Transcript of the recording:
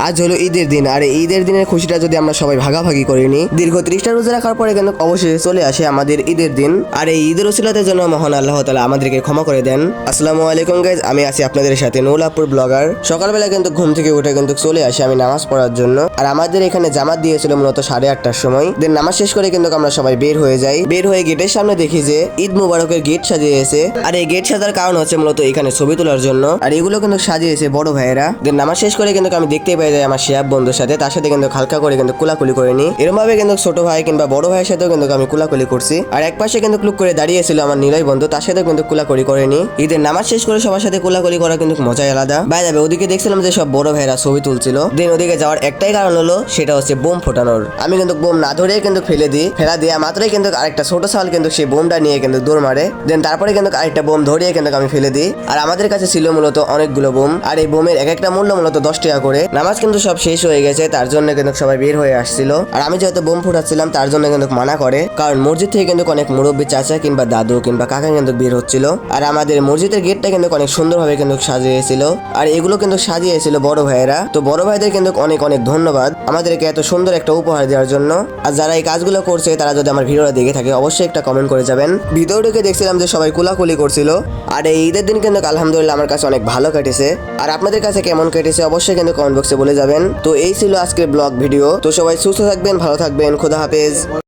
আজ হলো ঈদের দিন, আর এই ঈদের দিনের খুশিটা যদি আমরা সবাই ভাগাভাগি করে নিই, দীর্ঘ 30টা রোজা রাখার পরে কিন্তু অবশেষে চলে আসে আমাদের ঈদের দিন। আর এই ঈদের উসিলাতের জন্য মহান আল্লাহ তাআলা আমাদেরকে ক্ষমা করে দেন। আসসালামু আলাইকুম গাইজ, আমি আছি আপনাদের সাথে নুলাপুর ব্লগার। সকালবেলা কিন্তু ঘুম থেকে উঠে কিন্তু চলে আসি আমি নামাজ পড়ার জন্য। আর আমাদের এখানে জামাত দিয়েছিল মূলত 8:30টার সময়। দেন নামাজ শেষ করে কিন্তু আমরা সবাই বের হয়ে যাই। বের হয়ে গেটের সামনে দেখি যে ঈদ মুবারকের গেট সাজিয়েছে। আর এই গেট সাজার কারণ হচ্ছে মূলত এখানে ছবি তোলার জন্য। আর এগুলো কিন্তু সাজিয়েছে বড় ভাইয়েরা। দেন নামাজ শেষ করে কিন্তু আমি দেখতে পাই যাই আমার শিয়াব বন্ধুর সাথে, তার সাথে কিন্তু হালকা করে কিন্তু কুলাকুলি করে নি। এরকম ভাবে কিন্তু ছোট ভাই কিংবা বড় ভাইয়ের সাথেও কিন্তু আমি কুলাকুলি করছি। আর এক পাশে কিন্তু ক্লুক করে দাঁড়িয়েছিল আমার নিলয় বন্ধু, তার সাথে কিন্তু কুলাকুলি করে নি। ঈদের নামাজ শেষ করে সবার সাথে কুলাকুলি করা কিন্তু মজাই আলাদা। বাই যাবে ওদিকে দেখছিলাম যে সব বড় ভাইয়েরা ছবি তুলছিল। দেন ওদিকে যাওয়ার একটাই কারণ হলো, সেটা হচ্ছে বোম ফোটানোর। আমি কিন্তু বোম না ধরে কিন্তু ফেলে দিই। ফেলা দিয়ে মাত্রই কিন্তু আরেকটা ছোট ছাল কিন্তু সেই বোমটা নিয়ে কিন্তু দৌড় মারে। দেন তারপরে কিন্তু আরেকটা বোম ধরিয়ে কিন্তু আমি ফেলে দিই। আর আমাদের কাছে ছিল মূলত অনেকগুলো বোম, আর এই বোমের এক একটা মূল্য মূলত 10 টাকা করে। নামাজ কিন্তু সব শেষ হয়ে গেছে, তার জন্য কিন্তু সবাই বের হয়ে আসছিল। আর আমি যেহেতু বোম ফুটাচ্ছিলাম তার জন্য কিন্তু মানা করে, কারণ মসজিদ থেকে কিন্তু অনেক মুরব্বী চাচা কিংবা দাদু কিংবা কাকা কিন্তু বের হচ্ছিল। আর আমাদের মসজিদের গেটটা কিন্তু অনেক সুন্দরভাবে কিন্তু সাজিয়েছিল। আর এগুলো কিন্তু সাজিয়েছিল বড় ভাইয়েরা। তো বড় ভাইদের কিন্তু অনেক অনেক ধন্যবাদ আমাদেরকে এত সুন্দর একটা উপহার দেওয়ার জন্য। আর যারা এই কাজগুলো করছে তারা যদি আমার ভিডিওটা দেখে থাকে অবশ্যই একটা কমেন্ট করে যাবেন। ভিডিওটাকে দেখছিলাম যে সবাই কুলাকুলি করছিল। আর এই ঈদের দিন কিন্তু আলহামদুলিল্লাহ আমার কাছে অনেক ভালো কেটেছে। আর আপনাদের কাছে কেমন কেটেছে অবশ্যই কিন্তু কমেন্ট বক্সে বলে যাবেন। তো এই ছিল আজকের ব্লগ ভিডিও। তো সবাই সুস্থ থাকবেন, ভালো থাকবেন, খোদা হাফেজ।